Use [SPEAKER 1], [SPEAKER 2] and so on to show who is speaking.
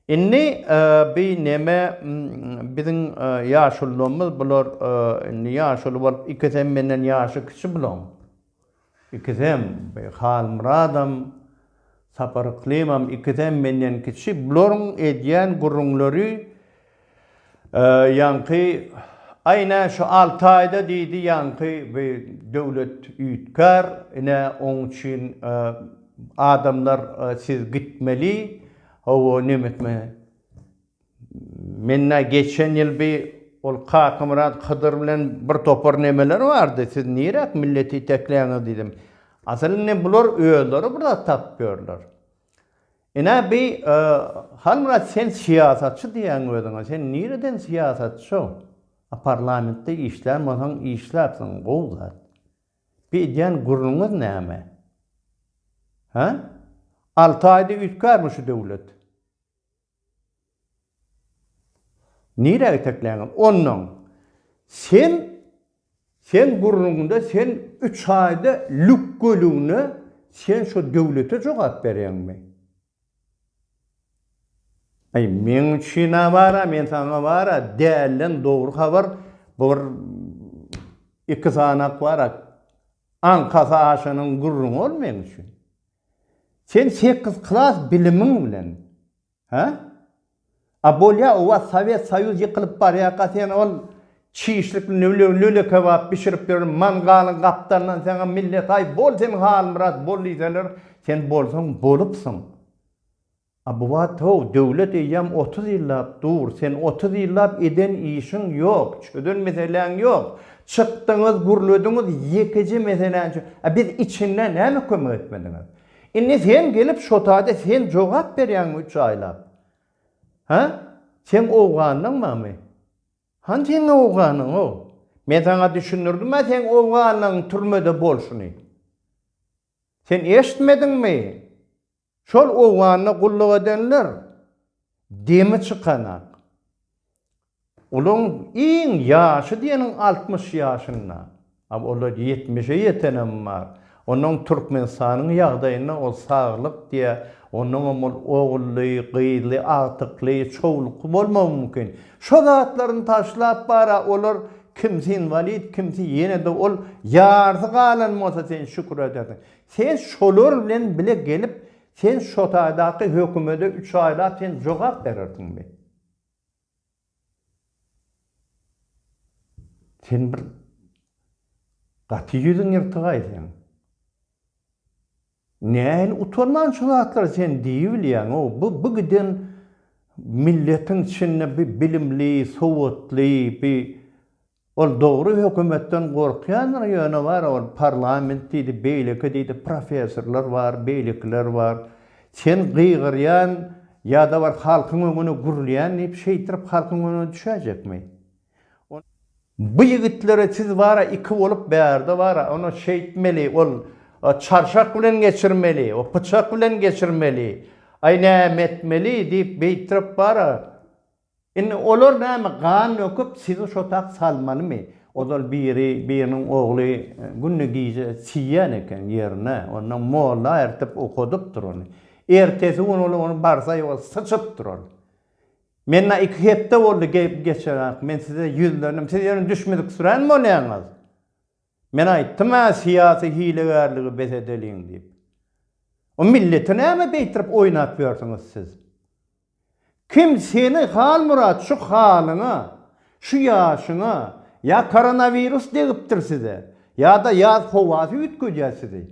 [SPEAKER 1] Inni bir neme bizim yaşullığımız bular yaşullu var ikizem menden yaşı kişi bulan. İkizem Halmyrat'am Sapar Yklymam ikizem menden kişi buların ediyen gurrunları yankı ayna şu 6 ayda deydi yankı ve devlet üytkar ine onun için adamlar siz gitmeli. O nemetme. Menna geçen yıl bir ol Halmyrat Kıdır bilen bir topar nemeler vardı. Siz nirak milleti tekleğiniz dedim. Aslında bular öğeleri burada tapıyorlar. Ina bir Halmyrat sen siyasetçi diyen ödün. Sen nereden siyasetçi? Parlamentte işlemezsen işlersin. Oldu. Bir diyen gurrunuz neyme? Ha? 6 ayda ütkar şu devlet. Nereye tekleğin? Onun. Sen gurrunda sen 3 ayda lük gölüğünü sen şu devlete cevap veriyorsun mi? Ay, men Çin'e vara, men sana vara, değerlen doğru haber, bir iki sanak vara, ankasa aşının gurrun olmayan için. Sen 8 klas bilimin bilen. Ha? Abolya ova Sovet Soyuz yıkılıp bariyaka sen ol çiğişlik lüle kebap pişirip verin mangalın kaptanından sana millet ay bol sen Halmyrat bol liseler sen bolsan bolupsun. Abuvat o devlet eyyam 30 yıllap dur sen 30 yıllap eden işin yok çödün meselen yok çıktınız gurludunuz yekici meselen biz içinden ne mi kömür etmediniz? İnne sen gelip şotada sen cevap veriyorsun 3 aylap. Ha? Sen oğlanın mı? Han sen oğlanın o. Ben sana düşünürdüm ama sen oğlanın türmede bol şunu. Sen eşitmedin mi? Şol oğlanı kulluk edenler demi çıkanak. Onun en yaşı diyenin 60 yaşında. Ama onlar 70'e yetenem var. Onun Türkmenistan'ın yağdayına o sağlık diye onun oğullu, qıylı, artıklı, çoğuluk olma mümkün. Şu zatların taşlap bara olur kimsi invalid, kimsi yine de ol yardı qalan olsa sen şükür edersin. Sen şolur bilen bile gelip sen şotadaki hükümete 3 ayda sen cevap verirdin mi? Sen bir katı yüzün yırtıgaysın. Ne utanmançılıklar sen değil yani o bu giden milletin içinde bir bilimli, soğutlu bir ol doğru hükümetten korkuyan yönü var o parlamentiydi, beylikiydi, profesörler var, beylikler var. Sen gıygıryan ya da var halkın önüne gurlayan hep şeytirip halkın önüne düşecek mi? Bu yigitlere siz var 2 olup berde var onu şeyitmeli ol çarşak bilen geçirmeli, o bıçak bilen geçirmeli, aynam etmeli deyip beytirip bara. İnne olur näme gan öküp sizi şotak salmalı mı? O da birinin oğlu günlü giyce siyen eken yerine, onun molla ertip okudup durun. Ertesi gün onu barsa yol sıçıp durun. Menna 2 hepte oldu geçer, men size yüzlerim, siz yerin düşmedik süren mi olayınız? Men aytdım ha siyasi hilegarlığı besedeliğin deyip. O milleti näme beytirip oynap ýörsiňiz siz? Kim seni Halmyrat şu halına, şu yaşına ya koronavirüs deyipdir size ya da yaz hovası ütköjär sizi.